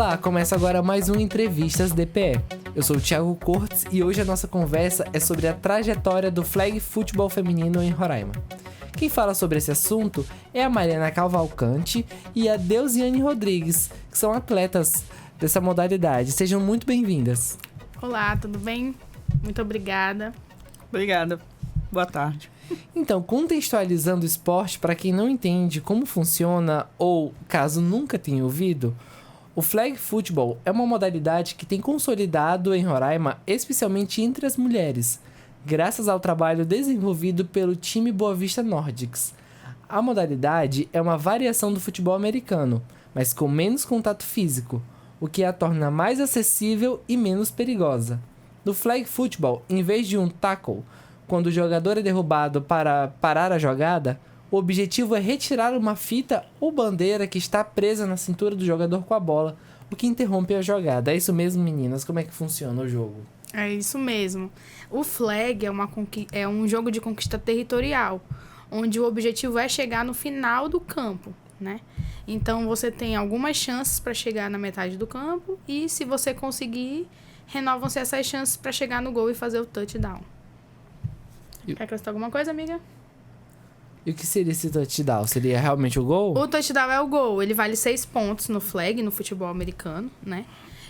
Olá, começa agora mais um Entrevistas DPE. Eu sou o Thiago Cortes e hoje a nossa conversa é sobre a trajetória do flag futebol feminino em Roraima. Quem fala sobre esse assunto é a Mariana Cavalcante e a Deusiane Rodrigues, que são atletas dessa modalidade. Sejam muito bem-vindas. Olá, tudo bem? Muito obrigada. Obrigada. Boa tarde. Então, contextualizando o esporte para quem não entende como funciona ou caso nunca tenha ouvido, o flag football é uma modalidade que tem consolidado em Roraima, especialmente entre as mulheres, graças ao trabalho desenvolvido pelo time Boa Vista Nordics. A modalidade é uma variação do futebol americano, mas com menos contato físico, o que a torna mais acessível e menos perigosa. No flag football, em vez de um tackle, quando o jogador é derrubado para parar a jogada, o objetivo é retirar uma fita ou bandeira que está presa na cintura do jogador com a bola, o que interrompe a jogada. É isso mesmo, meninas? Como é que funciona o jogo? É isso mesmo. O flag é um jogo de conquista territorial, onde o objetivo é chegar no final do campo, né? Então, você tem algumas chances para chegar na metade do campo e, se você conseguir, renovam-se essas chances para chegar no gol e fazer o touchdown. Quer acrescentar alguma coisa, amiga? E o que seria esse touchdown? Seria realmente o gol? O touchdown é o gol. Ele vale 6 pontos no flag, no futebol americano, né?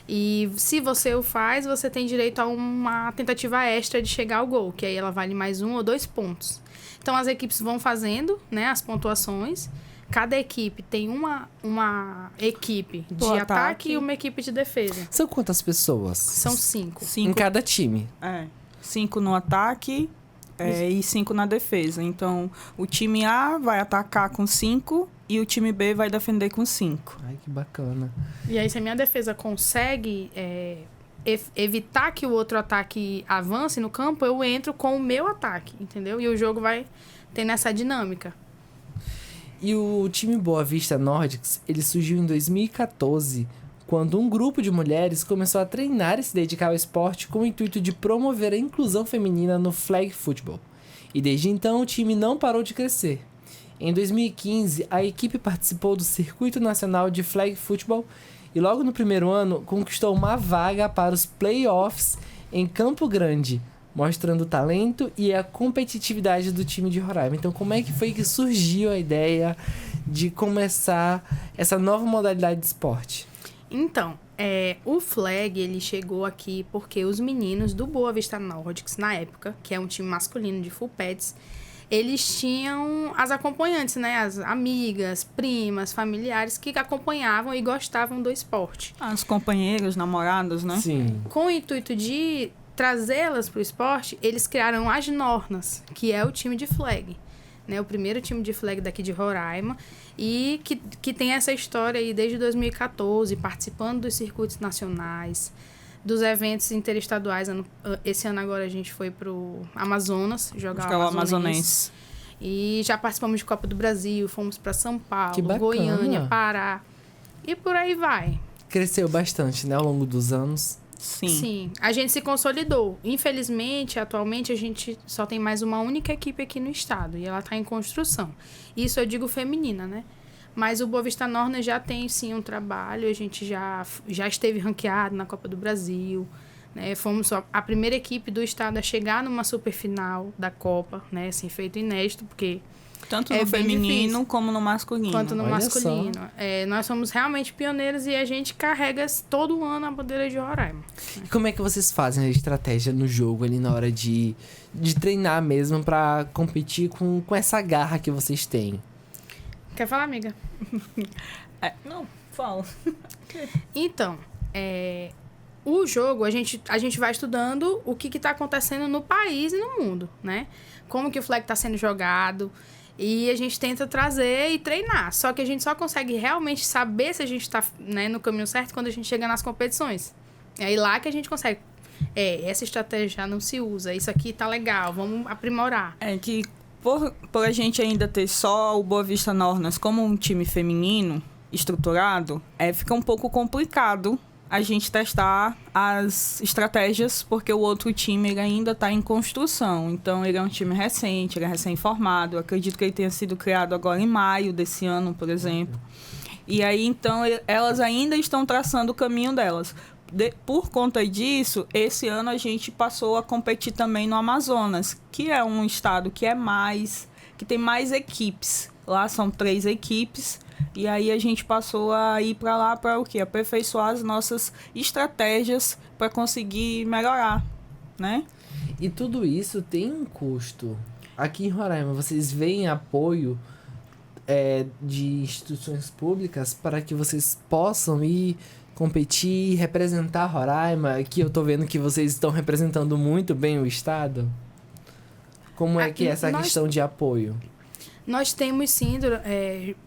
E se você o faz, você tem direito a uma tentativa extra de chegar ao gol, que aí ela vale mais 1 ou 2 pontos. Então, as equipes vão fazendo, né, as pontuações. Cada equipe tem uma equipe de ataque e uma equipe de defesa. São quantas pessoas? São 5. Em cada time? 5 no ataque e 5 na defesa. Então, o time A vai atacar com 5 e o time B vai defender com 5. Ai, que bacana. E aí, se a minha defesa consegue evitar que o outro ataque avance no campo, eu entro com o meu ataque, entendeu? E o jogo vai tendo essa dinâmica. E o time Boa Vista Nordics, ele surgiu em 2014, quando um grupo de mulheres começou a treinar e se dedicar ao esporte com o intuito de promover a inclusão feminina no flag football. E desde então o time não parou de crescer. Em 2015, a equipe participou do Circuito Nacional de Flag Football e logo no primeiro ano conquistou uma vaga para os playoffs em Campo Grande, mostrando o talento e a competitividade do time de Roraima. Então, como é que foi que surgiu a ideia de começar essa nova modalidade de esporte? Então, o flag, ele chegou aqui porque os meninos do Boa Vista Nordics, na época, que é um time masculino de full pads, eles tinham as acompanhantes, né? As amigas, primas, familiares que acompanhavam e gostavam do esporte. Os companheiros, namorados, né? Sim. Com o intuito de trazê-las para o esporte, eles criaram as Nornas, que é o time de flag, né? O primeiro time de flag daqui de Roraima, e que tem essa história aí desde 2014, participando dos circuitos nacionais, dos eventos interestaduais. Esse ano agora a gente foi pro Amazonas, jogar o Amazonense. E já participamos de Copa do Brasil, fomos para São Paulo, Goiânia, Pará, e por aí vai. Cresceu bastante, né, ao longo dos anos. Sim, a gente se consolidou. Infelizmente, atualmente, a gente só tem mais uma única equipe aqui no estado. E ela está em construção. Isso eu digo feminina, né? Mas o Boa Vista Norna já tem, sim, um trabalho. A gente já esteve ranqueado na Copa do Brasil, né? Fomos a primeira equipe do estado a chegar numa superfinal da Copa, né? Assim, feito inédito, porque... Tanto no feminino como no masculino. Quanto no masculino. Nós somos realmente pioneiros e a gente carrega todo ano a bandeira de Roraima. E como é que vocês fazem a estratégia no jogo ali na hora de treinar mesmo pra competir com essa garra que vocês têm? Quer falar, amiga? Não, fala. Então, o jogo, a gente vai estudando o que está acontecendo no país e no mundo, né? Como que o flag está sendo jogado. E a gente tenta trazer e treinar. Só que a gente só consegue realmente saber se a gente está, né, no caminho certo quando a gente chega nas competições. É aí lá que a gente consegue. Essa estratégia já não se usa. Isso aqui tá legal, vamos aprimorar. Que por a gente ainda ter só o Boa Vista Nornas como um time feminino estruturado, fica um pouco complicado a gente testar as estratégias, porque o outro time ele ainda está em construção. Então, ele é um time recente, ele é recém-formado. Eu acredito que ele tenha sido criado agora em maio desse ano, por exemplo. E aí, então, elas ainda estão traçando o caminho delas. Por conta disso, esse ano a gente passou a competir também no Amazonas, que é um estado que tem mais equipes. Lá são 3 equipes. E aí a gente passou a ir para lá para o quê? Aperfeiçoar as nossas estratégias para conseguir melhorar, né? E tudo isso tem um custo. Aqui em Roraima, vocês veem apoio de instituições públicas para que vocês possam ir competir e representar Roraima, que eu tô vendo que vocês estão representando muito bem o estado? Como é que é essa questão de apoio? Nós temos sim,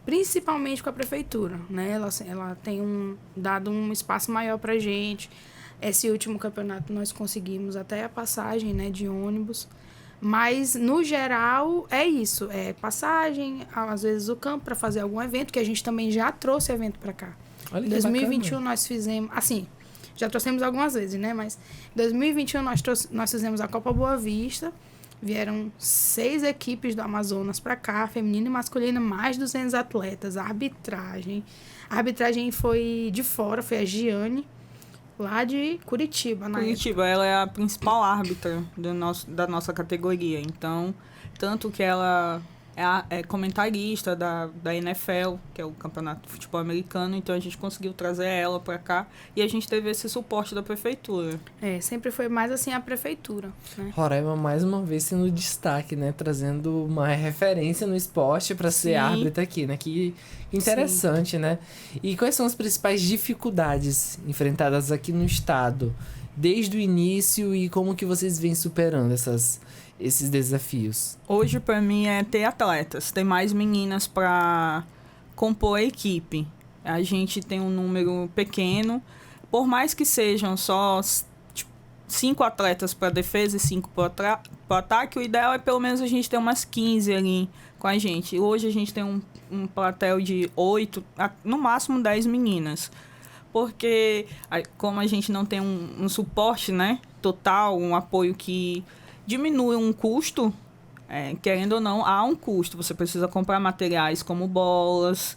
principalmente com a prefeitura, né? Ela tem dado um espaço maior pra gente. Esse último campeonato nós conseguimos até a passagem, né, de ônibus. Mas, no geral, é isso. É passagem, às vezes o campo para fazer algum evento, que a gente também já trouxe evento para cá. Olha Em que 2021 bacana. nós fizemos... Assim, já trouxemos algumas vezes, né? Mas em 2021 nós fizemos a Copa Boa Vista. Vieram 6 equipes do Amazonas para cá, feminina e masculina, mais 200 atletas. A arbitragem foi de fora, foi a Giane, lá de Curitiba, na Curitiba, ela é a principal árbitra da nossa categoria. Então, tanto que ela é comentarista da NFL, que é o Campeonato de Futebol Americano. Então, a gente conseguiu trazer ela para cá e a gente teve esse suporte da prefeitura. Sempre foi mais assim a prefeitura, né? Roraima, mais uma vez, sendo destaque, né? Trazendo uma referência no esporte para ser Sim. árbitra aqui, né? Que interessante, né? E quais são as principais dificuldades enfrentadas aqui no estado, desde o início, e como que vocês vêm superando esses desafios? Hoje, para mim, é ter atletas, ter mais meninas para compor a equipe. A gente tem um número pequeno, por mais que sejam só 5 atletas para defesa e 5 para ataque, o ideal é pelo menos a gente ter umas 15 ali com a gente. Hoje a gente tem um platel de 8, no máximo 10 meninas. Porque, como a gente não tem um suporte, né, total, um apoio que diminui um custo, querendo ou não, há um custo. Você precisa comprar materiais como bolas,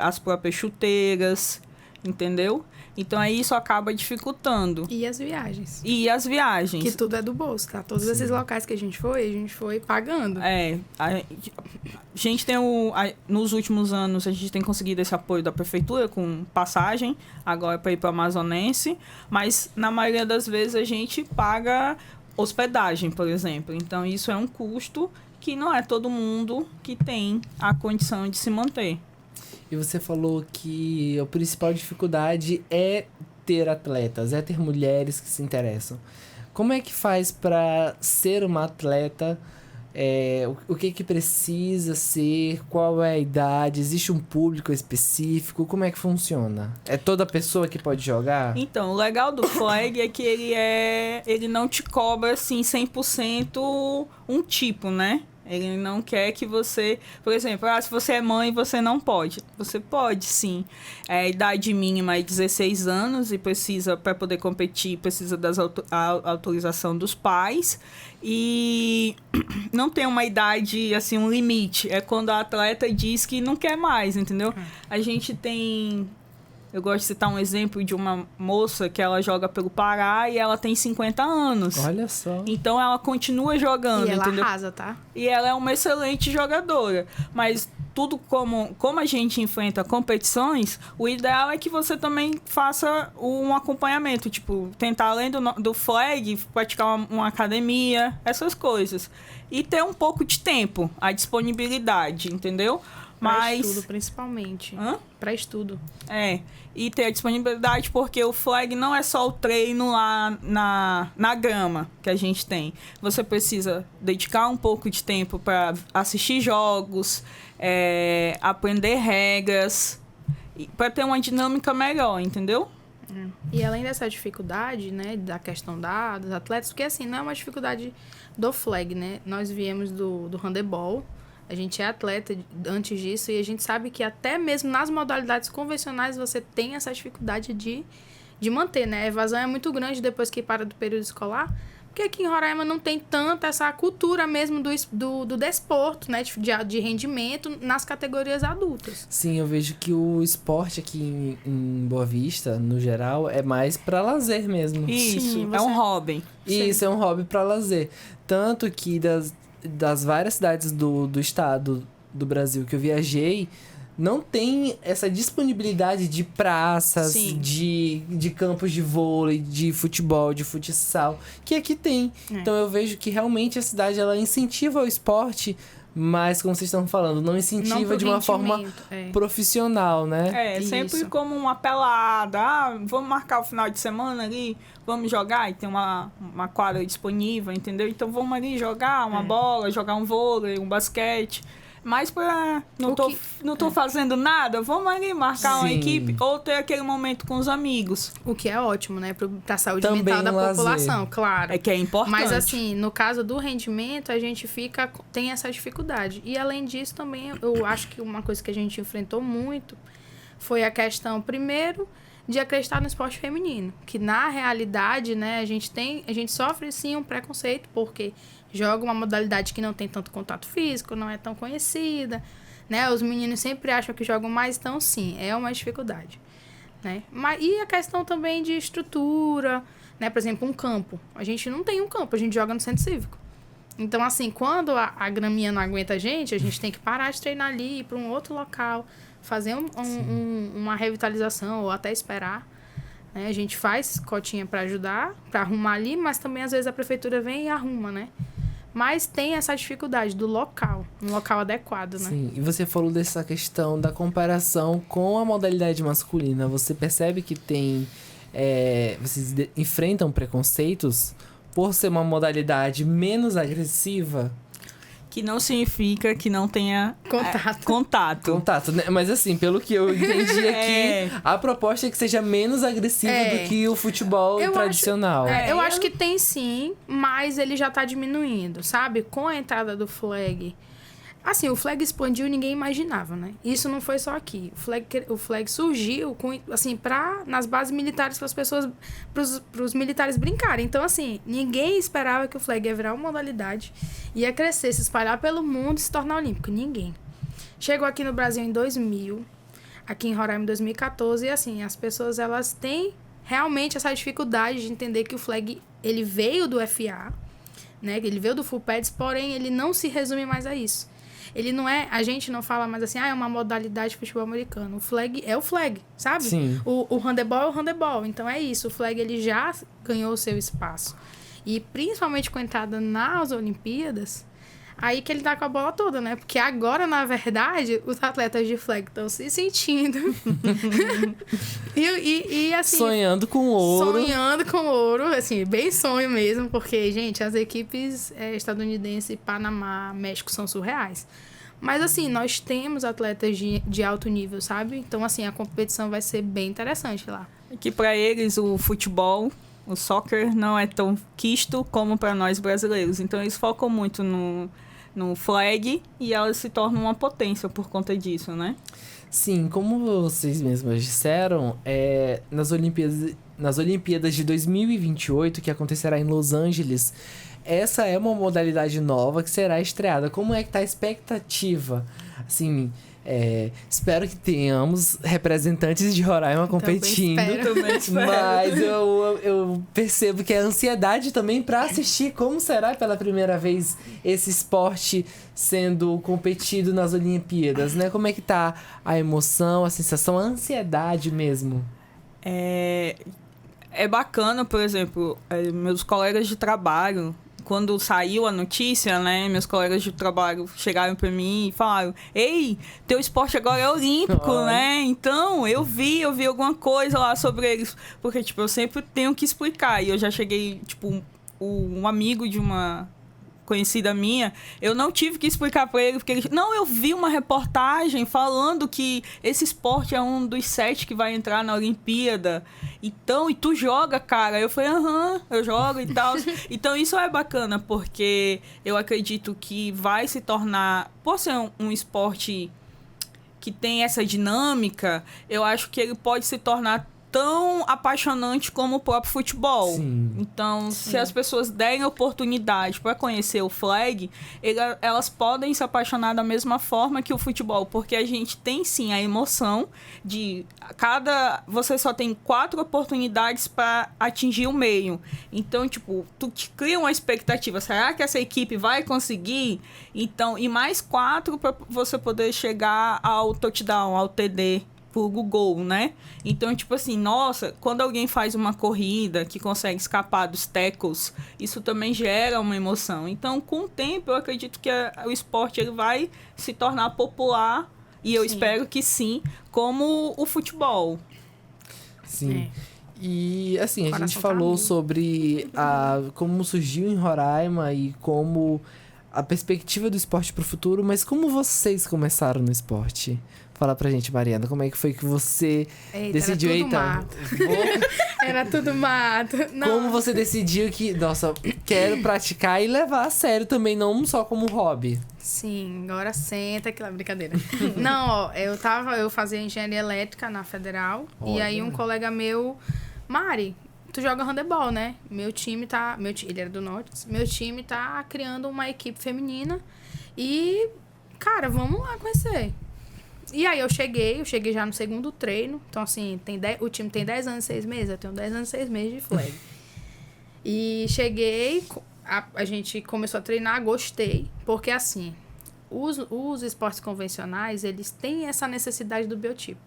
as próprias chuteiras, entendeu? Então, aí isso acaba dificultando. E as viagens. E as viagens. Que tudo é do bolso, tá? Todos esses locais que a gente foi pagando. A gente tem nos últimos anos, a gente tem conseguido esse apoio da prefeitura com passagem, agora para ir para o Amazonense, mas na maioria das vezes a gente paga hospedagem, por exemplo. Então, isso é um custo que não é todo mundo que tem a condição de se manter. E você falou que a principal dificuldade é ter atletas, é ter mulheres que se interessam. Como é que faz para ser uma atleta? O que precisa ser? Qual é a idade? Existe um público específico? Como é que funciona? É toda pessoa que pode jogar? Então, o legal do flag é que ele não te cobra assim 100% um tipo, né? Ele não quer que você... Por exemplo, se você é mãe, você não pode. Você pode, sim. A idade mínima é 16 anos e para poder competir, precisa da autorização dos pais. E não tem uma idade, assim, um limite. É quando a atleta diz que não quer mais, entendeu? A gente tem... Eu gosto de citar um exemplo de uma moça que ela joga pelo Pará e ela tem 50 anos. Olha só. Então, ela continua jogando, E ela entendeu? arrasa, tá? E ela é uma excelente jogadora. Mas tudo como a gente enfrenta competições, o ideal é que você também faça um acompanhamento. Tipo, tentar além do flag, praticar uma academia, essas coisas. E ter um pouco de tempo, a disponibilidade, entendeu? Pra estudo, principalmente. Pra estudo. E ter a disponibilidade, porque o flag não é só o treino lá na grama que a gente tem. Você precisa dedicar um pouco de tempo para assistir jogos, aprender regras, para ter uma dinâmica melhor, entendeu? E além dessa dificuldade, né, da questão dos atletas, porque assim, não é uma dificuldade do flag, né? Nós viemos do handebol. A gente é atleta antes disso e a gente sabe que até mesmo nas modalidades convencionais você tem essa dificuldade de manter, né? A evasão é muito grande depois que para do período escolar, Porque aqui em Roraima não tem tanta essa cultura mesmo do desporto, né? De rendimento nas categorias adultas. Sim, eu vejo que o esporte aqui em Boa Vista, no geral, é mais pra lazer mesmo. Isso, Sim, é um hobby. Isso, é um hobby pra lazer. Tanto que das várias cidades do estado do Brasil que eu viajei, não tem essa disponibilidade de praças, Sim. de campos de vôlei, de futebol, de futsal, que aqui tem. É. Então eu vejo que realmente a cidade ela incentiva o esporte, mas como vocês estão falando, não incentiva Não pro de uma forma rendimento, profissional, né? É, sempre Isso. como uma pelada. Ah, vamos marcar o final de semana ali, vamos jogar, e tem uma quadra disponível, entendeu? Então vamos ali jogar uma bola, jogar um vôlei, um basquete. Mas pra não tô fazendo nada, vamos ali marcar uma Sim. equipe ou ter aquele momento com os amigos. O que é ótimo, né? Pra saúde Também mental da lazer. população, claro. É que é importante. Mas assim, no caso do rendimento, a gente tem essa dificuldade. E além disso, também, eu acho que uma coisa que a gente enfrentou muito foi a questão, primeiro, de acreditar no esporte feminino. Que na realidade, né, a gente sofre sim um preconceito, porque joga uma modalidade que não tem tanto contato físico, não é tão conhecida, né? Os meninos sempre acham que jogam mais, então sim, é uma dificuldade, né? E a questão também de estrutura, né? Por exemplo, um campo. A gente não tem um campo, a gente joga no centro cívico. Então, assim, quando a graminha não aguenta a gente tem que parar de treinar ali, ir para um outro local, fazer uma revitalização ou até esperar. Né? A gente faz cotinha para ajudar, para arrumar ali, mas também às vezes a prefeitura vem e arruma, né? Mas tem essa dificuldade do local, um local adequado, né? Sim, e você falou dessa questão da comparação com a modalidade masculina. Você percebe que tem... vocês enfrentam preconceitos por ser uma modalidade menos agressiva? Que não significa que não tenha Contato. Né? Mas assim, pelo que eu entendi aqui, a proposta é que seja menos agressiva do que o futebol tradicional. Eu acho que tem sim, mas ele já tá diminuindo, sabe? Com a entrada do flag. Assim, o flag expandiu, ninguém imaginava, né? Isso não foi só aqui. O flag surgiu assim, nas bases militares para as pessoas, para os militares brincarem. Então, assim, ninguém esperava que o flag ia virar uma modalidade, ia crescer, se espalhar pelo mundo e se tornar olímpico. Ninguém. Chegou aqui no Brasil em 2000, aqui em Roraima em 2014, e assim, as pessoas elas têm realmente essa dificuldade de entender que o flag ele veio do FA, né? Ele veio do Full Pads, porém ele não se resume mais a isso. Ele não é... A gente não fala mais assim, é uma modalidade de futebol americano. O flag é o flag, sabe? Sim. O handebol é o handebol. Então é isso. O flag, ele já ganhou o seu espaço. E principalmente com a entrada nas Olimpíadas, aí que ele tá com a bola toda, né? Porque agora, na verdade, os atletas de flag estão se sentindo... e assim... Sonhando com ouro, assim, bem sonho mesmo, porque, gente, as equipes estadunidenses, Panamá, México são surreais. Mas, assim, nós temos atletas de alto nível, sabe? Então, assim, a competição vai ser bem interessante lá. Que para eles o futebol, o soccer, não é tão quisto como para nós brasileiros. Então, eles focam muito no flag e elas se tornam uma potência por conta disso, né? Sim, como vocês mesmos disseram, nas Olimpíadas de 2028, que acontecerá em Los Angeles, essa é uma modalidade nova que será estreada. Como é que tá a expectativa? Assim, espero que tenhamos representantes de Roraima competindo. Também espero. Mas eu percebo que a ansiedade também para assistir como será pela primeira vez esse esporte sendo competido nas Olimpíadas, né? Como é que tá a emoção, a sensação, a ansiedade mesmo? É bacana, por exemplo, meus colegas de trabalho, quando saiu a notícia, né, meus colegas de trabalho chegaram para mim e falaram: ei, teu esporte agora é olímpico, né? Então, eu vi alguma coisa lá sobre eles. Porque, tipo, eu sempre tenho que explicar. E eu já cheguei, tipo, um amigo de uma conhecida minha, eu não tive que explicar para ele, porque ele... Não, eu vi uma reportagem falando que esse esporte é um dos 7 que vai entrar na Olimpíada. Então, e tu joga, cara? Eu falei, eu jogo e tal. Então, isso é bacana, porque eu acredito que vai se tornar... Por ser um esporte que tem essa dinâmica, eu acho que ele pode se tornar tão apaixonante como o próprio futebol. Sim. Então, se as pessoas derem oportunidade para conhecer o flag, elas podem se apaixonar da mesma forma que o futebol, porque a gente tem sim a emoção de você só tem 4 oportunidades para atingir o meio. Então, tipo, tu te cria uma expectativa, será que essa equipe vai conseguir? Então, e mais 4 para você poder chegar ao touchdown, ao TD, por gol, né? Então, tipo assim, nossa, quando alguém faz uma corrida que consegue escapar dos tackles, isso também gera uma emoção. Então, com o tempo, eu acredito que o esporte ele vai se tornar popular, e eu espero que sim, como o futebol. Sim. E, assim, a gente Coração falou tá sobre como surgiu em Roraima e como a perspectiva do esporte pro futuro, mas como vocês começaram no esporte? Fala pra gente, Mariana, como é que foi que você decidiu? Era tudo mato. Não. Como você decidiu que, nossa, quero praticar e levar a sério também, não só como hobby? Sim, agora senta aquela brincadeira. Não, ó, eu fazia engenharia elétrica na Federal. Olha. E aí um colega meu, Mari, tu joga handebol, né? Ele era do Norte. Meu time tá criando uma equipe feminina. E, cara, vamos lá conhecer. E aí eu cheguei já no segundo treino. Então, assim, o time tem 10 anos e 6 meses. Eu tenho 10 anos e 6 meses de flag. E cheguei, a gente começou a treinar, gostei. Porque, assim, os esportes convencionais, eles têm essa necessidade do biotipo.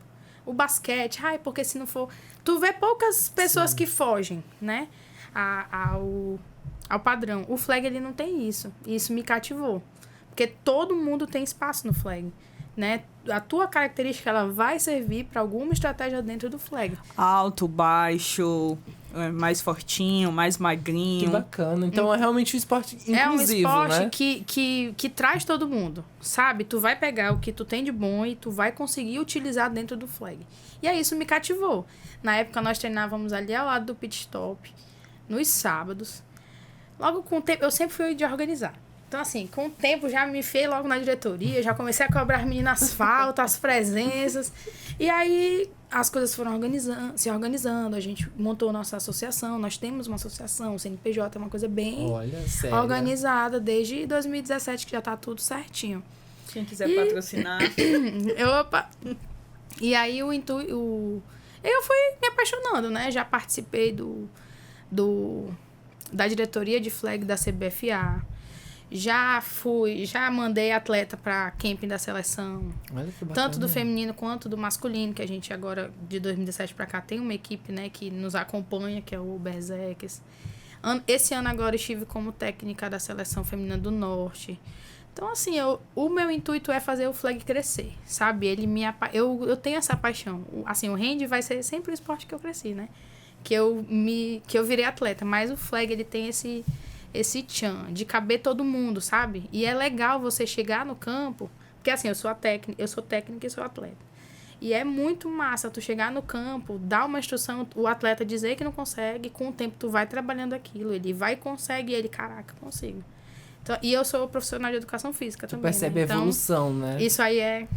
O basquete, porque se não for... Tu vê poucas pessoas que fogem, né? Ao padrão. O flag, ele não tem isso. E isso me cativou. Porque todo mundo tem espaço no flag, né? A tua característica, ela vai servir para alguma estratégia dentro do flag. Alto, baixo, mais fortinho, mais magrinho. Que bacana. Então é realmente um esporte inclusivo, é um esporte, né? que traz todo mundo, sabe? Tu vai pegar o que tu tem de bom e tu vai conseguir utilizar dentro do flag. E aí isso me cativou. Na época nós treinávamos ali ao lado do pit stop, nos sábados. Logo com o tempo, eu sempre fui de organizar. Então, assim, com o tempo já me fez logo na diretoria, já comecei a cobrar as meninas faltas, as presenças. E aí as coisas foram se organizando, a gente montou nossa associação, nós temos uma associação, o CNPJ é uma coisa bem organizada desde 2017, que já tá tudo certinho. Quem quiser patrocinar. Opa! E aí eu fui me apaixonando, né? Já participei da diretoria de flag da CBFA. Já mandei atleta para camping da seleção. Olha que bacana. Tanto do feminino quanto do masculino, que a gente agora, de 2017 para cá, tem uma equipe, né, que nos acompanha, que é o Berserkers. Esse ano agora estive como técnica da seleção feminina do Norte. Então, assim, o meu intuito é fazer o flag crescer, sabe? Eu tenho essa paixão. Assim, o hand vai ser sempre o esporte que eu cresci, né? Que eu virei atleta. Mas o flag, ele tem esse tchan de caber todo mundo, sabe? E é legal você chegar no campo, porque assim, eu sou técnica e sou atleta. E é muito massa tu chegar no campo, dar uma instrução, o atleta dizer que não consegue, com o tempo tu vai trabalhando aquilo, ele vai consegue, ele, caraca, consigo. Então, e eu sou profissional de educação física também. Tu percebe, né? A evolução, né? Isso aí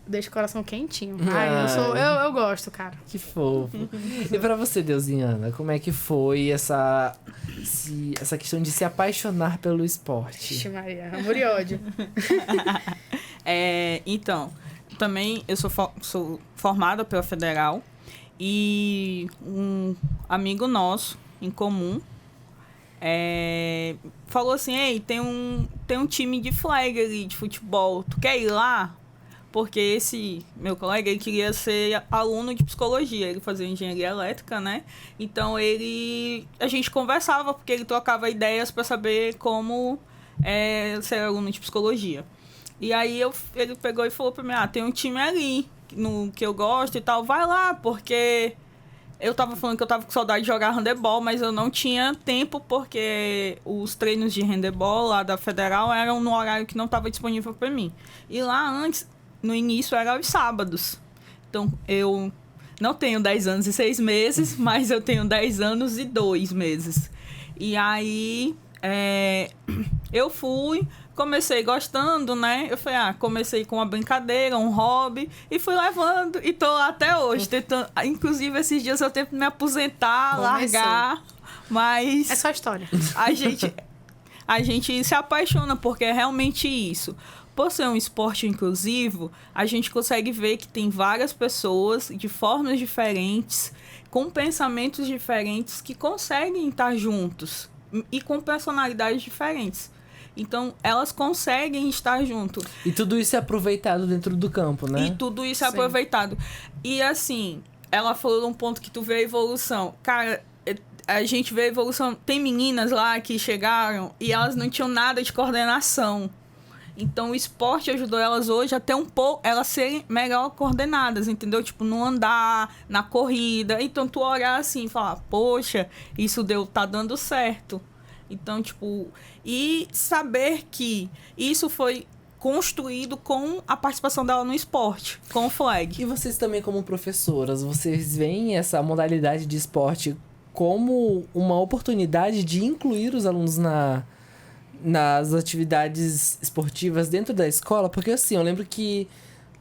deixa o coração quentinho. Eu gosto, cara. Que fofo. E pra você, Deusiana, como é que foi essa questão de se apaixonar pelo esporte? Vixe, Maria, amor e ódio. Então, também eu sou formada pela Federal e um amigo nosso em comum falou assim, ei, tem um time de flag ali, de futebol, tu quer ir lá? Porque esse meu colega, ele queria ser aluno de psicologia, ele fazia engenharia elétrica, né? Então, a gente conversava, porque ele trocava ideias para saber como ser aluno de psicologia. E aí, ele pegou e falou para mim, tem um time ali, que eu gosto e tal, vai lá, porque eu tava falando que eu tava com saudade de jogar handebol, mas eu não tinha tempo, porque os treinos de handebol lá da Federal eram no horário que não estava disponível para mim. E lá antes... No início era aos sábados. Então, eu não tenho 10 anos e 6 meses, mas eu tenho 10 anos e 2 meses. E aí, eu fui, comecei gostando, né? Eu falei, comecei com uma brincadeira, um hobby, e fui levando, e tô lá até hoje, tentando... Inclusive, esses dias eu tento me aposentar, largar, mas... É só história. A gente se apaixona, porque é realmente isso. Por ser um esporte inclusivo, a gente consegue ver que tem várias pessoas de formas diferentes, com pensamentos diferentes, que conseguem estar juntos e com personalidades diferentes. Então, elas conseguem estar junto. E tudo isso é aproveitado dentro do campo, né? E tudo isso é aproveitado. E, assim, ela falou um ponto que tu vê a evolução. Cara, a gente vê a evolução. Tem meninas lá que chegaram e elas não tinham nada de coordenação. Então, o esporte ajudou elas hoje a ter elas serem melhor coordenadas, entendeu? Tipo, no andar, na corrida. Então, tu olhar assim e falar, poxa, isso tá dando certo. Então, tipo, e saber que isso foi construído com a participação dela no esporte, com o flag. E vocês também, como professoras, vocês veem essa modalidade de esporte como uma oportunidade de incluir os alunos nas atividades esportivas dentro da escola? Porque assim, eu lembro que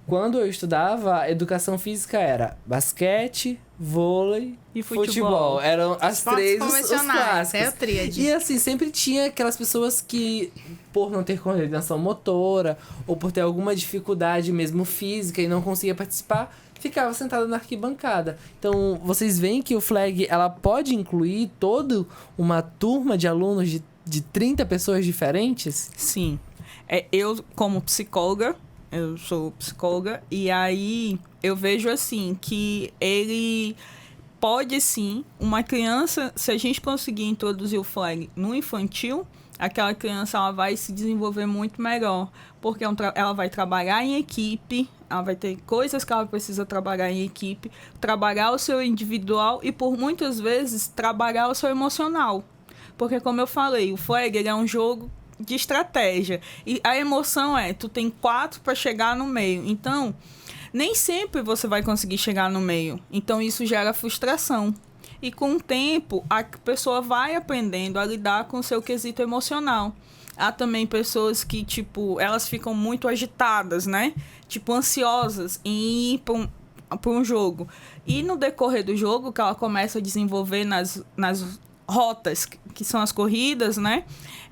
quando eu estudava, a educação física era basquete, vôlei e futebol. Eram as três os clássicos. É o tríade. E assim, sempre tinha aquelas pessoas que, por não ter coordenação motora, ou por ter alguma dificuldade mesmo física e não conseguia participar, ficava sentada na arquibancada. Então, vocês veem que o flag, ela pode incluir toda uma turma de alunos de 30 pessoas diferentes? Sim. Eu, como psicóloga, eu sou psicóloga, e aí eu vejo assim, que ele pode sim, uma criança, se a gente conseguir introduzir o flag no infantil, aquela criança ela vai se desenvolver muito melhor, porque ela vai trabalhar em equipe, ela vai ter coisas que ela precisa trabalhar em equipe, trabalhar o seu individual e, por muitas vezes, trabalhar o seu emocional. Porque, como eu falei, o flag ele é um jogo de estratégia. E a emoção tu tem 4 para chegar no meio. Então, nem sempre você vai conseguir chegar no meio. Então, isso gera frustração. E com o tempo, a pessoa vai aprendendo a lidar com o seu quesito emocional. Há também pessoas que, tipo, elas ficam muito agitadas, né? Tipo, ansiosas em ir para um jogo. E no decorrer do jogo, que ela começa a desenvolver nas rotas, que são as corridas, né?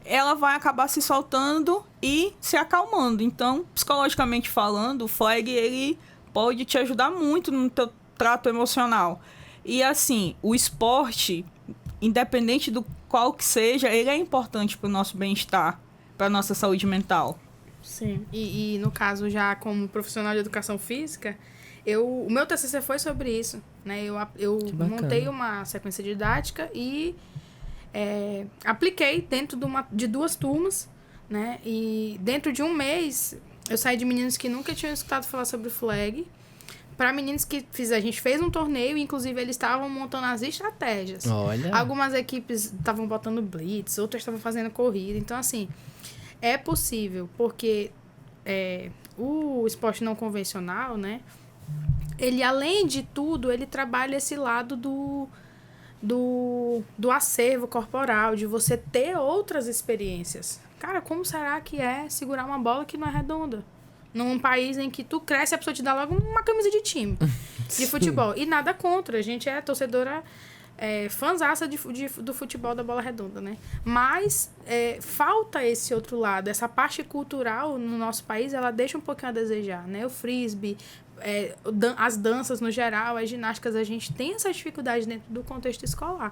Ela vai acabar se soltando e se acalmando. Então, psicologicamente falando, o flag, ele pode te ajudar muito no teu trato emocional. E, assim, o esporte, independente do qual que seja, ele é importante para o nosso bem-estar, para a nossa saúde mental. Sim. E, no caso, já como profissional de educação física, o meu TCC foi sobre isso, né? Eu montei uma sequência didática e apliquei dentro de 2 turmas, né? E dentro de um mês, eu saí de meninos que nunca tinham escutado falar sobre o flag para meninos que a gente fez um torneio, inclusive eles estavam montando as estratégias. Olha. Algumas equipes estavam botando blitz, outras estavam fazendo corrida. Então, assim, é possível, porque o esporte não convencional, né? Ele, além de tudo, ele trabalha esse lado do acervo corporal, de você ter outras experiências. Cara, como será que é segurar uma bola que não é redonda? Num país em que tu cresce, a pessoa te dá logo uma camisa de time, de futebol. E nada contra, a gente é torcedora, fãzaça do futebol da bola redonda, né? Mas falta esse outro lado, essa parte cultural no nosso país, ela deixa um pouquinho a desejar, né? O frisbee, as danças no geral, as ginásticas, a gente tem essa dificuldade dentro do contexto escolar.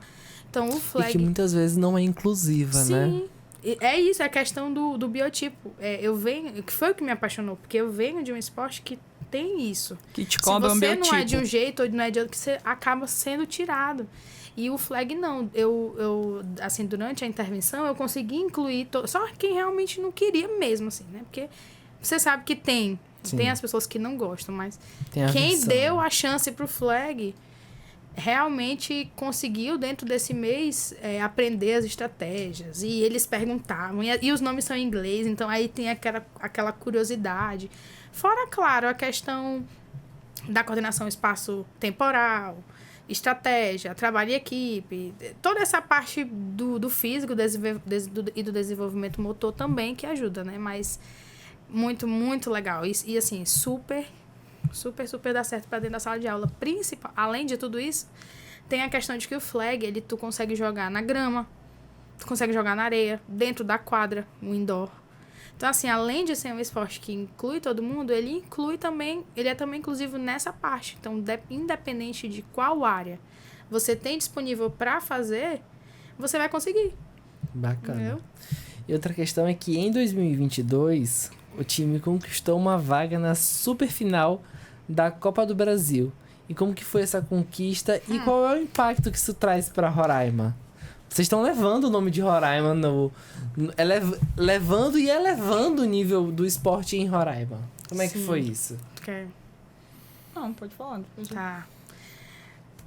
Então, o flag... E que muitas vezes não é inclusiva, Sim. né? É isso, é a questão do biotipo. Que foi o que me apaixonou, porque eu venho de um esporte que tem isso. Que te cobra um biotipo. Se você não é de um jeito ou não é de outro, que você acaba sendo tirado. E o flag não. Eu assim, durante a intervenção, eu consegui incluir... Só quem realmente não queria mesmo, assim, né? Porque você sabe que tem as pessoas que não gostam, mas quem deu a chance pro flag... realmente conseguiu, dentro desse mês, aprender as estratégias. E eles perguntavam. E os nomes são em inglês, então aí tem aquela curiosidade. Fora, claro, a questão da coordenação espaço-temporal, estratégia, trabalho em equipe, toda essa parte do físico e do desenvolvimento motor também que ajuda, né? Mas muito, muito legal. E assim, super dá certo para dentro da sala de aula. Além de tudo isso, tem a questão de que o flag, tu consegue jogar na grama, tu consegue jogar na areia, dentro da quadra, o indoor. Então, assim, além de ser um esporte que inclui todo mundo, ele é também inclusivo nessa parte. Então, independente de qual área você tem disponível para fazer, você vai conseguir. Bacana. Entendeu? E outra questão é que em 2022, o time conquistou uma vaga na superfinal da Copa do Brasil. E como que foi essa conquista e qual é o impacto que isso traz para Roraima? Vocês estão levando o nome de Roraima levando e elevando o nível do esporte em Roraima. Como é que foi isso? Não, pode falar. Tá.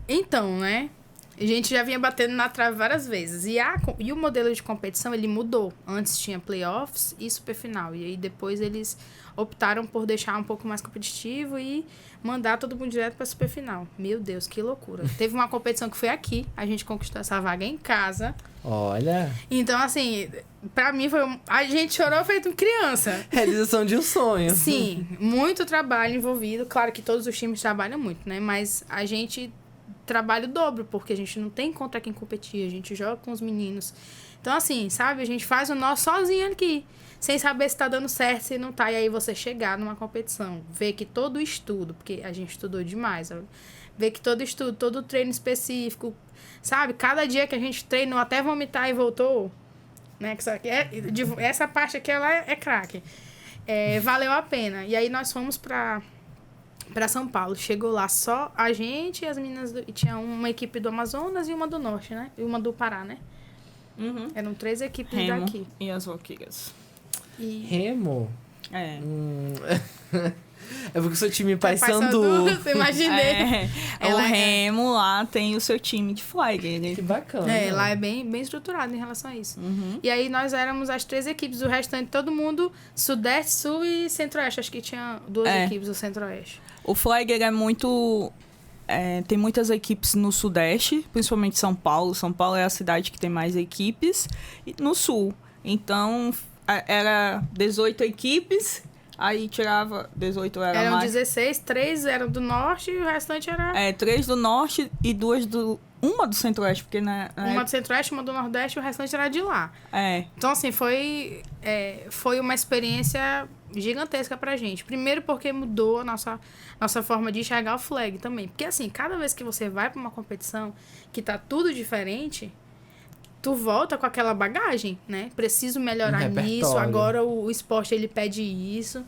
Então, né? A gente já vinha batendo na trave várias vezes. E o modelo de competição, ele mudou. Antes tinha playoffs e superfinal. E aí depois eles optaram por deixar um pouco mais competitivo e mandar todo mundo direto pra superfinal. Meu Deus, que loucura. Teve uma competição que foi aqui. A gente conquistou essa vaga em casa. Olha. Então, assim, pra mim foi... A gente chorou feito criança. Realização de um sonho. Sim, muito trabalho envolvido. Claro que todos os times trabalham muito, né? Mas a gente trabalha o dobro, porque a gente não tem contra quem competir. A gente joga com os meninos. Então, assim, sabe? A gente faz o nosso sozinho aqui. Sem saber se tá dando certo, se não tá. E aí você chegar numa competição, ver que todo o estudo, porque a gente estudou demais, ver que todo estudo, todo treino específico, sabe? Cada dia que a gente treinou até vomitar e voltou, né? Essa parte aqui, ela é craque. Valeu a pena. E aí nós fomos pra São Paulo. Chegou lá só a gente e as meninas... E tinha uma equipe do Amazonas e uma do Norte, né? E uma do Pará, né? Uhum. Eram 3 equipes Remo daqui. E as Valquírias. Remo? É. É porque o seu time Pai Sandu. Sandu. Eu imaginei. O Remo lá tem o seu time de flag. Que bacana. Lá é bem estruturado em relação a isso. Uhum. E aí nós éramos as 3 equipes, o restante todo mundo, Sudeste, Sul e Centro-Oeste. Acho que tinha 2 equipes do Centro-Oeste. O flag é muito... tem muitas equipes no Sudeste, principalmente São Paulo. São Paulo é a cidade que tem mais equipes. E no Sul. Então, era 18 equipes... Aí tirava 18 Eram mais. 16, 3 eram do Norte e o restante era... 3 do Norte e 2 do... Uma do Centro-Oeste, porque uma do Centro-Oeste, uma do Nordeste e o restante era de lá. Então, assim, foi uma experiência gigantesca pra gente. Primeiro porque mudou a nossa forma de enxergar o flag também. Porque, assim, cada vez que você vai pra uma competição que tá tudo diferente... Tu volta com aquela bagagem, né? Preciso melhorar nisso. Agora o esporte, ele pede isso.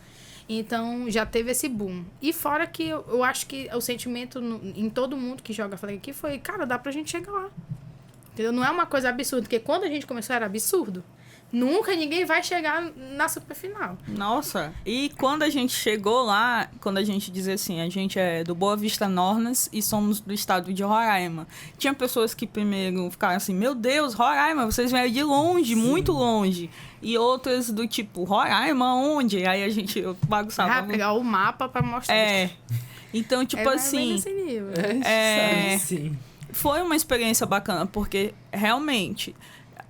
Então, já teve esse boom. E fora que eu acho que o sentimento em todo mundo que joga flag aqui foi... Cara, dá pra gente chegar lá. Entendeu? Não é uma coisa absurda. Porque quando a gente começou era absurdo. Nunca ninguém vai chegar na superfinal. Nossa, e quando a gente chegou lá, quando a gente dizia assim, a gente é do Boa Vista Nornas e somos do estado de Roraima. Tinha pessoas que primeiro ficaram assim, meu Deus, Roraima, vocês vieram de longe, Sim. muito longe. E outras do tipo, Roraima, onde? Aí a gente bagunçava. Pegar o mapa pra mostrar. Então, tipo assim... Nesse nível. Sim. Foi uma experiência bacana, porque realmente,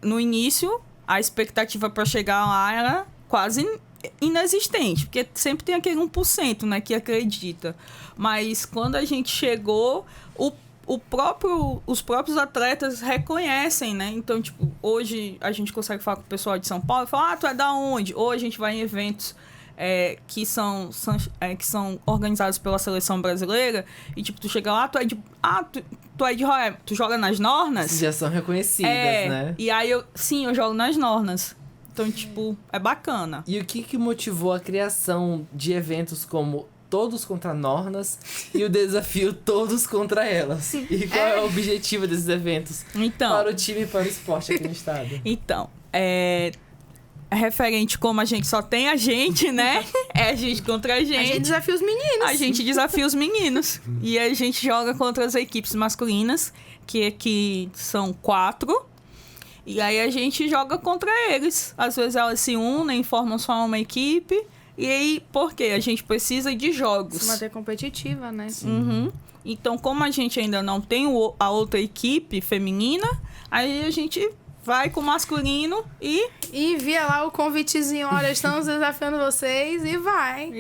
no início... A expectativa para chegar lá era quase inexistente, porque sempre tem aquele 1%, né, que acredita. Mas quando a gente chegou, os próprios atletas reconhecem, né? Então, tipo, hoje a gente consegue falar com o pessoal de São Paulo e falar, tu é da onde? Hoje a gente vai em eventos que são organizados pela seleção brasileira e, tipo, tu chega lá, tu é de Roraima, tu joga nas Nornas? Já são reconhecidas, né? E aí, eu jogo nas Nornas. Então, tipo, é bacana. E o que motivou a criação de eventos como Todos contra Nornas e o desafio Todos contra Elas? E qual é o objetivo desses eventos para o time e para o esporte aqui no estado? Então, referente como a gente só tem a gente, né? É a gente contra a gente. A gente desafia os meninos. A gente desafia os meninos. E a gente joga contra as equipes masculinas, que aqui são 4. E aí a gente joga contra eles. Às vezes elas se unem, formam só uma equipe. E aí, por quê? A gente precisa de jogos. Se manter competitiva, né? Uhum. Então, como a gente ainda não tem a outra equipe feminina, aí a gente vai com o masculino e envia lá o convitezinho, olha, estamos desafiando vocês e vai.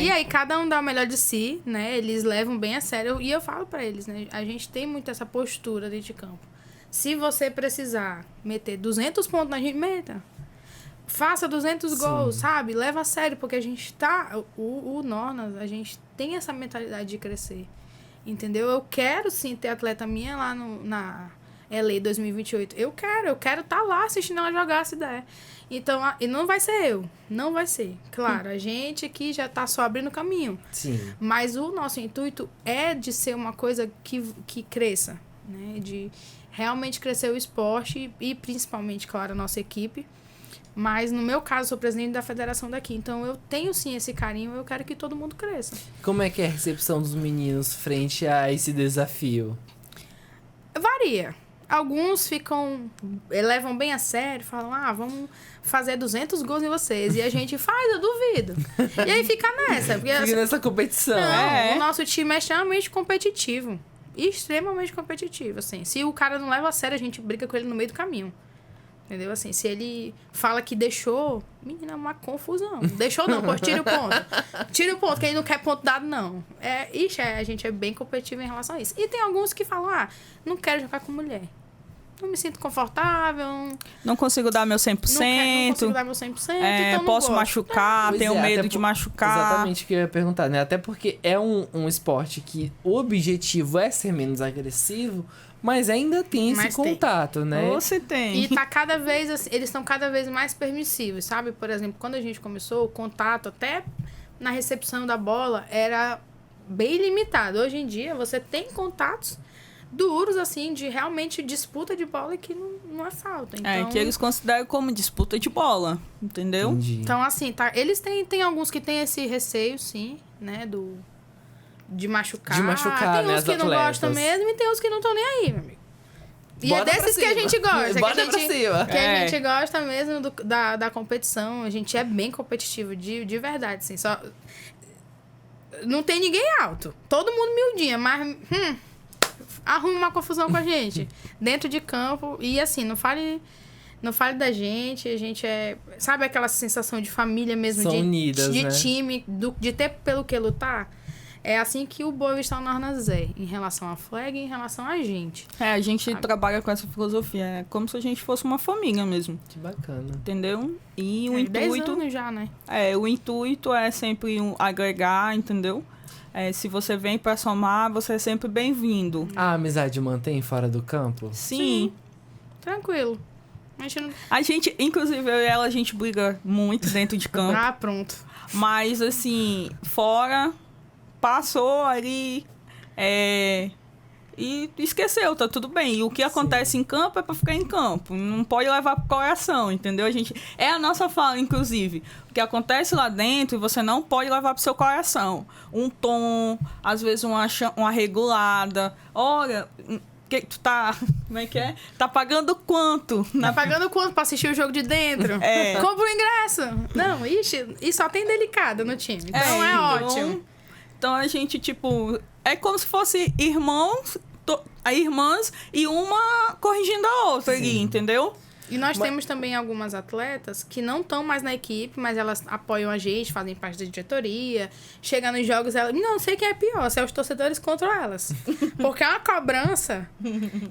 E aí, cada um dá o melhor de si, né? Eles levam bem a sério. E eu falo pra eles, né? A gente tem muito essa postura dentro de campo. Se você precisar meter 200 pontos na gente, meta. Faça 200 gols, sabe? Leva a sério, porque a gente tá... O Nornas, a gente tem essa mentalidade de crescer. Entendeu? Eu quero, sim, ter atleta minha lá na LA 2028. Eu quero estar lá assistindo ela jogar, se der. Então, e não vai ser eu. Não vai ser. Claro, a gente aqui já tá só abrindo caminho. Sim. Mas o nosso intuito é de ser uma coisa que cresça, né? De realmente crescer o esporte e principalmente, claro, a nossa equipe. Mas, no meu caso, eu sou presidente da federação daqui. Então, eu tenho, sim, esse carinho. Eu quero que todo mundo cresça. Como é que é a recepção dos meninos frente a esse desafio? Varia. Alguns levam bem a sério, falam, vamos fazer 200 gols em vocês. E a gente faz, eu duvido. E aí fica nessa. Porque, fica nessa competição. Não, o nosso time é extremamente competitivo. Extremamente competitivo, assim. Se o cara não leva a sério, a gente briga com ele no meio do caminho. Entendeu? Assim, se ele fala que deixou, menina, é uma confusão. Deixou não, pô, tira o ponto. Tira o ponto, que ele não quer ponto dado, não. A gente é bem competitivo em relação a isso. E tem alguns que falam, não quero jogar com mulher. Não me sinto confortável. Não consigo dar meu 100%. Não consigo dar meu 100%, então não posso gosto. machucar, tenho medo de machucar. Exatamente o que eu ia perguntar, né? Até porque é um esporte que o objetivo é ser menos agressivo, mas ainda tem esse contato, né? Você tem. E tá cada vez, assim, eles estão cada vez mais permissivos, sabe? Por exemplo, quando a gente começou, o contato até na recepção da bola era bem limitado. Hoje em dia, você tem contatos duros, assim, de realmente disputa de bola que não é falta. Então, que eles consideram como disputa de bola, entendeu? Entendi. Então, assim, eles têm alguns que têm esse receio, sim, né, de machucar. De machucar, tem uns que não gostam mesmo e tem uns que não estão nem aí, meu amigo. E Bora é desses que a gente gosta. Bora pra cima. Que a gente gosta mesmo da competição. A gente é bem competitivo, de verdade, assim. Só... Não tem ninguém alto. Todo mundo miudinha, mas... arruma uma confusão com a gente. Dentro de campo. E assim, não fale da gente. A gente é... Sabe aquela sensação de família mesmo? São unidas, de né? time, de ter pelo que lutar? É assim que o Boa Vista Nornas é, em relação à flag e em relação a gente. A gente trabalha com essa filosofia. É como se a gente fosse uma família mesmo. Que bacana. Entendeu? E o 10 intuito... anos já, né? O intuito é sempre agregar, entendeu? Se você vem pra somar, você é sempre bem-vindo. A amizade mantém fora do campo? Sim. Tranquilo. A gente, inclusive, eu e ela, a gente briga muito dentro de campo. Pronto. Mas, assim, fora... Passou ali e esqueceu, tá tudo bem. E o que acontece em campo é pra ficar em campo. Não pode levar pro coração, entendeu? É a nossa fala, inclusive. O que acontece lá dentro, você não pode levar pro seu coração. Um tom, às vezes uma regulada. Olha... Que tu tá... Como é que é? Tá pagando quanto? Tá pagando quanto pra assistir o jogo de dentro? Compra o ingresso. Não, e só tem delicada no time. Então é ótimo. Então a gente, tipo... É como se fosse irmãs e uma corrigindo a outra ali, entendeu? E nós temos também algumas atletas que não estão mais na equipe, mas elas apoiam a gente, fazem parte da diretoria. Chega nos jogos, elas... Não sei quem é pior, se é os torcedores contra elas. Porque é uma cobrança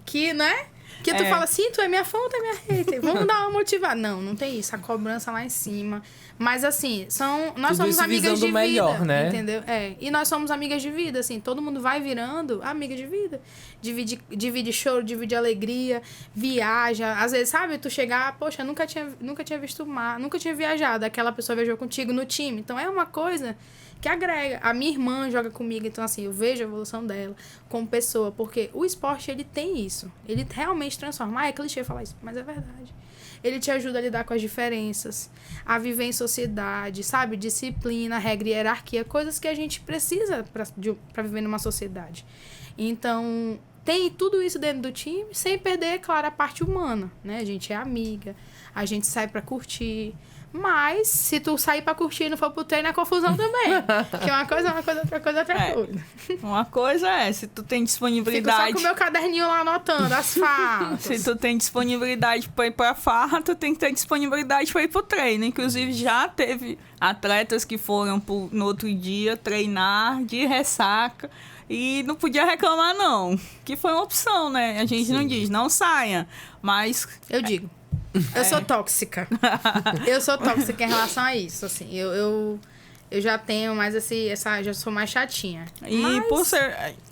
que, né? Que tu fala assim, tu é minha fã, tu é minha hater. Vamos dar uma motivada. Não tem isso. A cobrança lá em cima. Mas, assim, nós somos amigas de vida. Melhor, né? Entendeu? E nós somos amigas de vida, assim. Todo mundo vai virando amiga de vida. Divide choro, divide alegria, viaja. Às vezes, sabe? Tu chegar, poxa, nunca tinha visto o mar, nunca tinha viajado. Aquela pessoa viajou contigo no time. Então, é uma coisa que agrega. A minha irmã joga comigo, então assim, eu vejo a evolução dela como pessoa, porque o esporte, ele tem isso. Ele realmente transforma. É clichê falar isso, mas é verdade. Ele te ajuda a lidar com as diferenças, a viver em sociedade, sabe? Disciplina, regra e hierarquia, coisas que a gente precisa para viver numa sociedade. Então, tem tudo isso dentro do time, sem perder, claro, a parte humana, né? A gente é amiga, a gente sai para curtir, Mas, se tu sair pra curtir e não for pro treino, é confusão também. Que uma coisa, outra coisa, coisa. Uma coisa é, se tu tem disponibilidade... Fico só com o meu caderninho lá anotando as fatos. Se tu tem disponibilidade pra ir pra farra, tu tem que ter disponibilidade pra ir pro treino. Inclusive, já teve atletas que foram no outro dia treinar de ressaca e não podia reclamar, não. Que foi uma opção, né? A gente não diz, não saia, mas... Eu digo. Eu sou tóxica. Eu sou tóxica em relação a isso, assim. Eu já tenho mais já sou mais chatinha. E mas...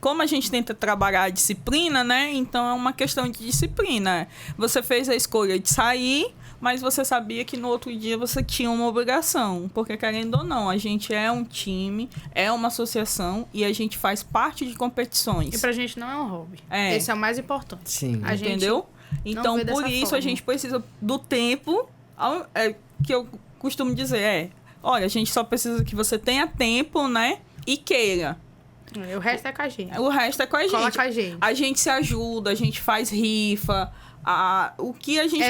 como a gente tenta trabalhar a disciplina, né? Então é uma questão de disciplina. Você fez a escolha de sair, mas você sabia que no outro dia você tinha uma obrigação. Porque, querendo ou não, a gente é um time, é uma associação e a gente faz parte de competições. E pra gente não é um hobby. Esse é o mais importante. Sim. Entendeu? Então, por isso, a gente precisa do tempo, que eu costumo dizer, olha, a gente só precisa que você tenha tempo, né? E queira. O resto é com a gente. O resto é com a gente. Cola com a gente. A gente se ajuda, a gente faz rifa. O que a gente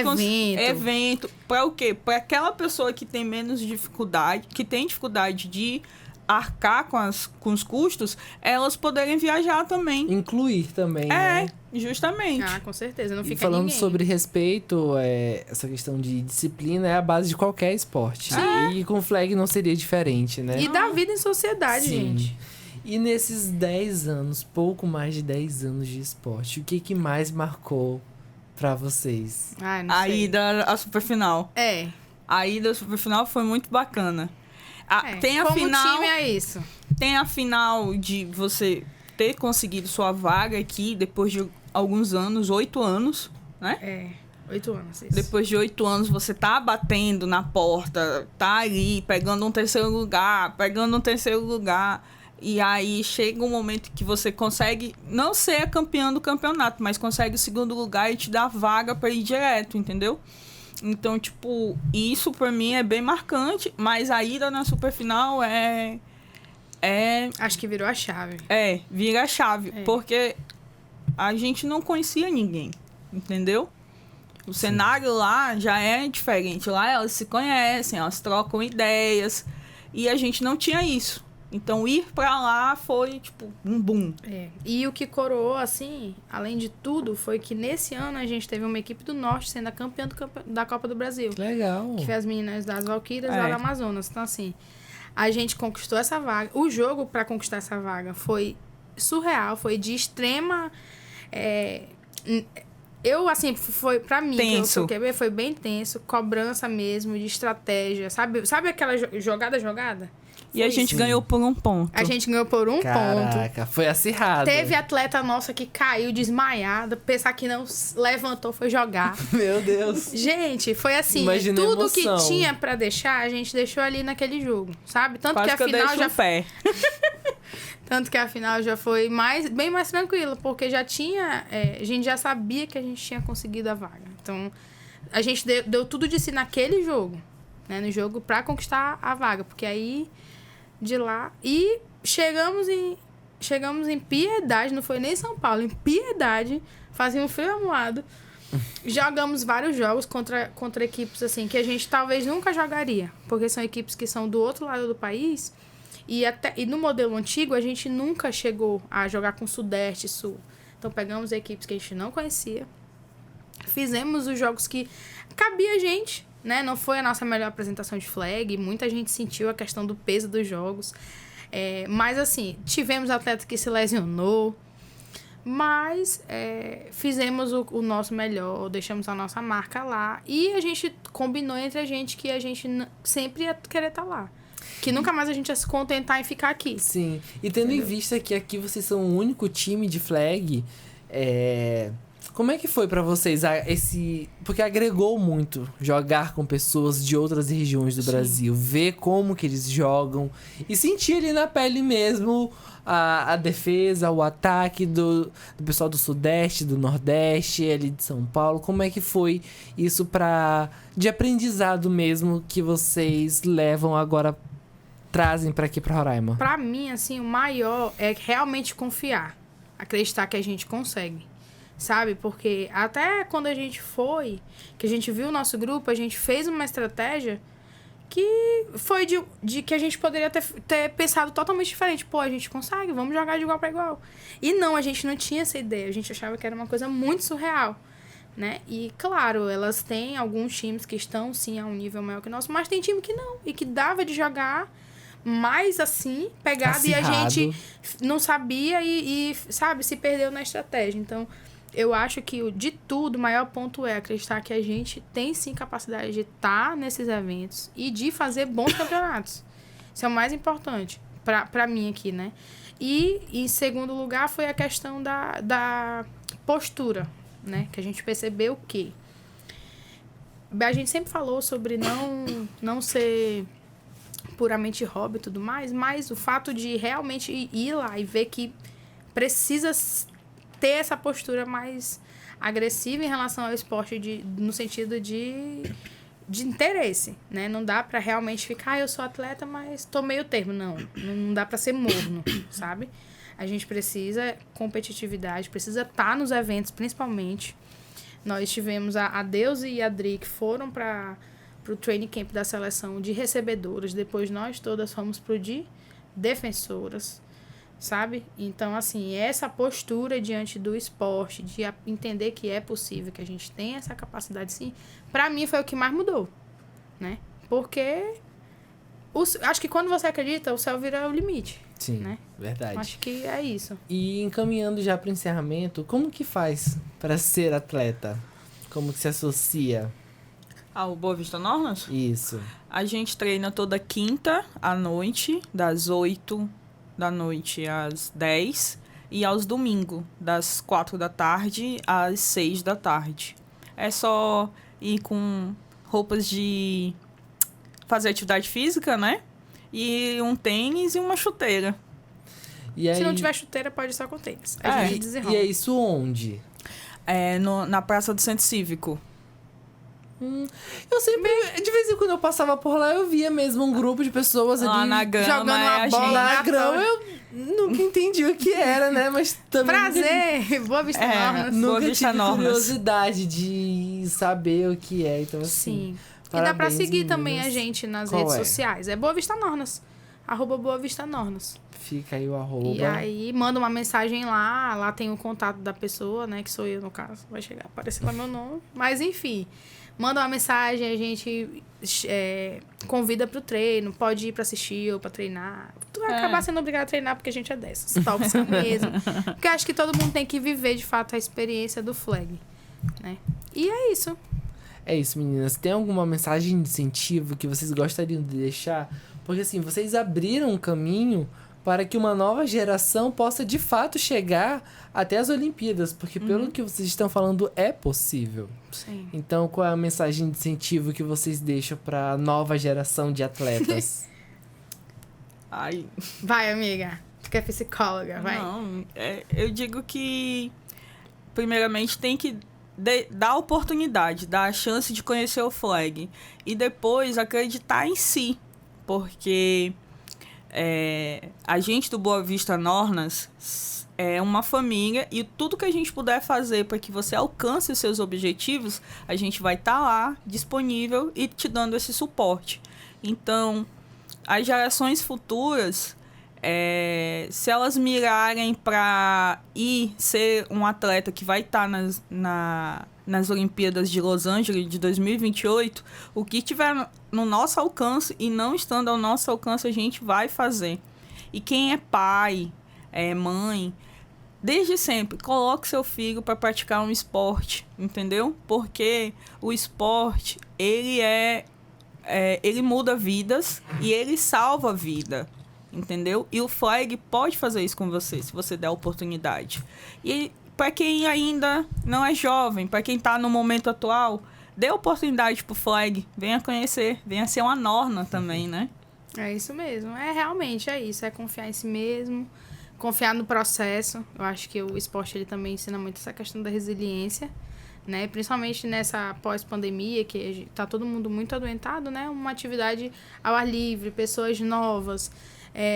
evento. Para o quê? Para aquela pessoa que tem menos dificuldade, que tem dificuldade de arcar com os custos, elas poderem viajar também. Incluir também, né? Justamente. Com certeza, não fica E falando ninguém. sobre respeito, essa questão de disciplina é a base de qualquer esporte. E com o flag não seria diferente, né? E da vida em sociedade, Sim. gente. E nesses 10 anos, pouco mais de 10 anos de esporte, o que mais marcou pra vocês? Não sei. A ida à superfinal. A ida à superfinal foi muito bacana. Tem a como final, time é isso. Tem a final de você ter conseguido sua vaga aqui depois de alguns anos, 8 anos, né? 8 anos, isso. Depois de 8 anos, você tá batendo na porta, tá ali, pegando um terceiro lugar. E aí chega um momento que você consegue não ser a campeã do campeonato, mas consegue o segundo lugar e te dá vaga pra ir direto, entendeu? Então, tipo, isso pra mim é bem marcante, mas a ida na superfinal Acho que virou a chave. Vira a chave, porque a gente não conhecia ninguém, entendeu? O cenário lá já é diferente, lá elas se conhecem, elas trocam ideias, e a gente não tinha isso. Então, ir pra lá foi, tipo, um boom. E o que coroou, assim, além de tudo, foi que nesse ano a gente teve uma equipe do Norte sendo a campeã da Copa do Brasil. Legal. Que foi as meninas das Valquírias lá do Amazonas. Então, assim, a gente conquistou essa vaga. O jogo pra conquistar essa vaga foi surreal, foi de extrema... foi pra mim, tenso. que eu QB, foi bem tenso, cobrança mesmo, de estratégia, sabe aquela jogada? E a gente ganhou por um ponto. A gente ganhou por um ponto. Caraca, foi acirrado. Teve atleta nossa que caiu desmaiada, pensar que não levantou, foi jogar. Meu Deus. Gente, foi assim, Imagina tudo a que emoção. tinha pra deixar, a gente deixou ali naquele jogo, sabe? Tanto Quase que a final já pé. Tanto que a final já foi bem mais tranquila, porque já tinha... a gente já sabia que a gente tinha conseguido a vaga. Então, a gente deu tudo de si naquele jogo, né? No jogo pra conquistar a vaga. Porque aí, de lá... E chegamos em Piedade, não foi nem São Paulo, em Piedade, fazia um frio amuado. Jogamos vários jogos contra equipes, assim, que a gente talvez nunca jogaria. Porque são equipes que são do outro lado do país... E no modelo antigo, a gente nunca chegou a jogar com Sudeste e Sul. Então, pegamos equipes que a gente não conhecia. Fizemos os jogos que cabia a gente, né? Não foi a nossa melhor apresentação de flag. Muita gente sentiu a questão do peso dos jogos. Mas, assim, tivemos atleta que se lesionou. Mas fizemos o nosso melhor, deixamos a nossa marca lá. E a gente combinou entre a gente que a gente sempre ia querer estar lá. Que nunca mais a gente ia se contentar em ficar aqui. Sim. E tendo em vista que aqui vocês são o único time de flag, como é que foi pra vocês porque agregou muito jogar com pessoas de outras regiões do Brasil, ver como que eles jogam e sentir ali na pele mesmo a defesa, o ataque do pessoal do Sudeste, do Nordeste, ali de São Paulo. Como é que foi isso de aprendizado mesmo que vocês levam agora, trazem pra aqui pra Roraima? Pra mim, assim, o maior é realmente confiar. Acreditar que a gente consegue. Sabe? Porque até quando a gente foi, que a gente viu o nosso grupo, a gente fez uma estratégia que foi de que a gente poderia ter pensado totalmente diferente. Pô, a gente consegue, vamos jogar de igual para igual. E não, a gente não tinha essa ideia. A gente achava que era uma coisa muito surreal, né? E, claro, elas têm alguns times que estão, sim, a um nível maior que o nosso, mas tem time que não. E que dava de jogar mais assim, pegado, Acirrado. E a gente não sabia e, sabe, se perdeu na estratégia. Então, eu acho que, de tudo, o maior ponto é acreditar que a gente tem, sim, capacidade de estar nesses eventos e de fazer bons campeonatos. Isso é o mais importante pra mim aqui, né? E, em segundo lugar, foi a questão da postura, né? Que a gente percebeu que a gente sempre falou sobre não ser puramente hobby e tudo mais, mas o fato de realmente ir lá e ver que precisa ter essa postura mais agressiva em relação ao esporte no sentido de interesse, né? Não dá pra realmente ficar, eu sou atleta, mas tô meio termo. Não dá pra ser morno, sabe? A gente precisa competitividade, precisa estar nos eventos, principalmente. Nós tivemos a Deusi e a Dri, que foram para o training camp da seleção de recebedoras. Depois nós todas fomos pro de defensoras, sabe? Então, assim, essa postura diante do esporte, de entender que é possível, que a gente tem essa capacidade, sim, pra mim foi o que mais mudou, né? Porque acho que quando você acredita, o céu vira o limite. Sim, né? verdade. Acho que é isso. E encaminhando já para o encerramento, como que faz para ser atleta? Como que se associa? Ao Boa Vista Normas? Isso. A gente treina toda quinta à noite, das 8 da noite às 10, e aos domingos, das 4 da tarde às 6 da tarde. É só ir com roupas de fazer atividade física, né? E um tênis e uma chuteira. E aí, Se não tiver chuteira, pode ir só com tênis. A gente desenrola. e é isso onde? É na Praça do Centro Cívico. Eu sempre, de vez em quando eu passava por lá, eu via mesmo um grupo de pessoas Lá ali na grama, jogando uma a bola gente... na grama. Eu nunca entendi o que era, né? Mas também Prazer! Boa Vista Normas. Boa nunca Vista tive Normas. curiosidade de saber o que é. Então, assim, Sim. E dá pra parabéns, seguir também meninas. a gente nas Qual redes é? sociais. É Boa Vista Nornas. @Boa Vista Nornas. Fica aí o arroba. E aí, manda uma mensagem lá. Lá tem o contato da pessoa, né? Que sou eu, no caso. Vai chegar, aparecer lá meu nome. Mas, enfim. Manda uma mensagem, a gente convida pro treino. Pode ir pra assistir ou pra treinar. Tu vai acabar sendo obrigado a treinar porque a gente é dessas. Tóxica mesmo. Porque eu acho que todo mundo tem que viver, de fato, a experiência do flag. Né? E é isso. É isso, meninas. Tem alguma mensagem de incentivo que vocês gostariam de deixar? Porque, assim, vocês abriram um caminho para que uma nova geração possa, de fato, chegar até as Olimpíadas. Porque, pelo que vocês estão falando, é possível. Sim. Então, qual é a mensagem de incentivo que vocês deixam para a nova geração de atletas? Ai, Vai, amiga. Tu que é psicóloga, vai. não, eu digo que, primeiramente, tem que dar oportunidade, dar a chance de conhecer o flag. E depois acreditar em si. Porque a gente do Boa Vista Nornas é uma família e tudo que a gente puder fazer para que você alcance os seus objetivos, a gente vai estar lá disponível e te dando esse suporte. Então, as gerações futuras, se elas mirarem para ir ser um atleta que vai estar nas Olimpíadas de Los Angeles de 2028, o que tiver no nosso alcance e não estando ao nosso alcance, a gente vai fazer. E quem é pai, mãe, desde sempre, coloque seu filho para praticar um esporte, entendeu? Porque o esporte, ele muda vidas e ele salva a vida, entendeu? E o flag pode fazer isso com você, se você der a oportunidade. E para quem ainda não é jovem, para quem está no momento atual, dê oportunidade pro flag, venha conhecer, venha ser uma norma também, né? É isso mesmo. Realmente é isso. É confiar em si mesmo, confiar no processo. Eu acho que o esporte ele também ensina muito essa questão da resiliência, né? Principalmente nessa pós-pandemia, que tá todo mundo muito adoentado, né? Uma atividade ao ar livre, pessoas novas,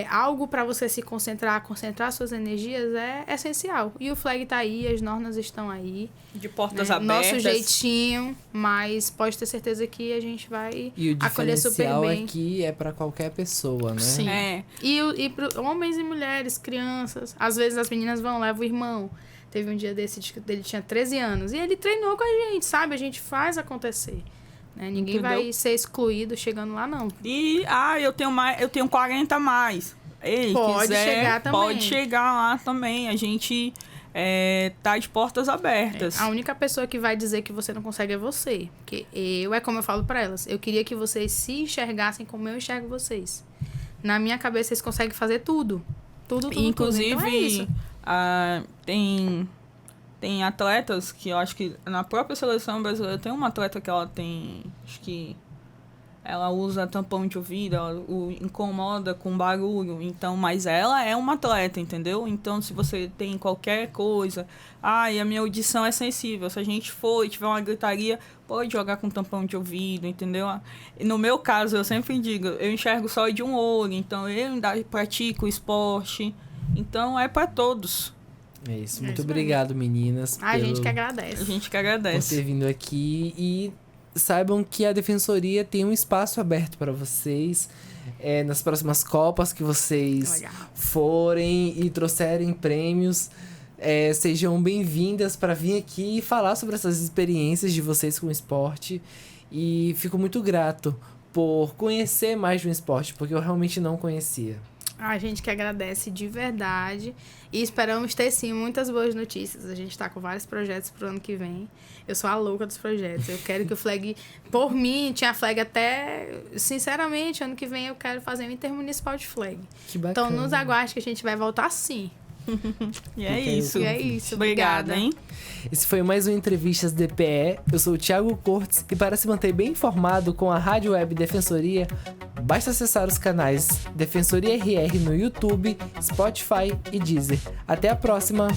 algo para você se concentrar suas energias é essencial. E o flag tá aí, as nornas estão aí. De portas né? abertas. Nosso jeitinho, mas pode ter certeza que a gente vai E o acolher super diferencial bem. é que é pra qualquer pessoa, né? Sim. É. E pro homens e mulheres, crianças. Às vezes as meninas levam o irmão. Teve um dia desse, ele tinha 13 anos. E ele treinou com a gente, sabe? A gente faz acontecer. Né? Ninguém Entendeu? vai ser excluído chegando lá, não. E, eu tenho 40 a mais. Ei, Pode quiser, chegar também. pode chegar lá também. A gente tá de portas abertas. A única pessoa que vai dizer que você não consegue é você. Porque é como eu falo pra elas. Eu queria que vocês se enxergassem como eu enxergo vocês. Na minha cabeça, vocês conseguem fazer tudo. Tudo. Inclusive, Então é isso. Tem atletas que eu acho que na própria seleção brasileira tem uma atleta que ela tem, acho que ela usa tampão de ouvido, ela incomoda com barulho, então, mas ela é uma atleta, entendeu? Então, se você tem qualquer coisa, a minha audição é sensível, se a gente for e tiver uma gritaria, pode jogar com tampão de ouvido, entendeu? No meu caso, eu sempre digo, eu enxergo só de um olho, então eu ainda pratico esporte, então é para todos. É isso. É Muito isso obrigado, meninas. A gente que A agradece. gente que por agradece. ter vindo aqui. E saibam que a Defensoria tem um espaço aberto para vocês. Nas próximas Copas que vocês Legal. forem e trouxerem prêmios, sejam bem-vindas para vir aqui e falar sobre essas experiências de vocês com o esporte. E fico muito grato por conhecer mais do esporte, porque eu realmente não conhecia. A gente que agradece de verdade. E esperamos ter, sim, muitas boas notícias. A gente tá com vários projetos pro ano que vem. Eu sou a louca dos projetos. Eu quero que o flag... Por mim, tinha flag até... Sinceramente, ano que vem eu quero fazer um intermunicipal de flag. Que bacana. Então, nos aguarde que a gente vai voltar sim. E é isso. E é isso. Obrigada, hein? Esse foi mais um Entrevistas DPE. Eu sou o Thiago Cortes e para se manter bem informado com a Rádio Web Defensoria, basta acessar os canais Defensoria RR no YouTube, Spotify e Deezer. Até a próxima!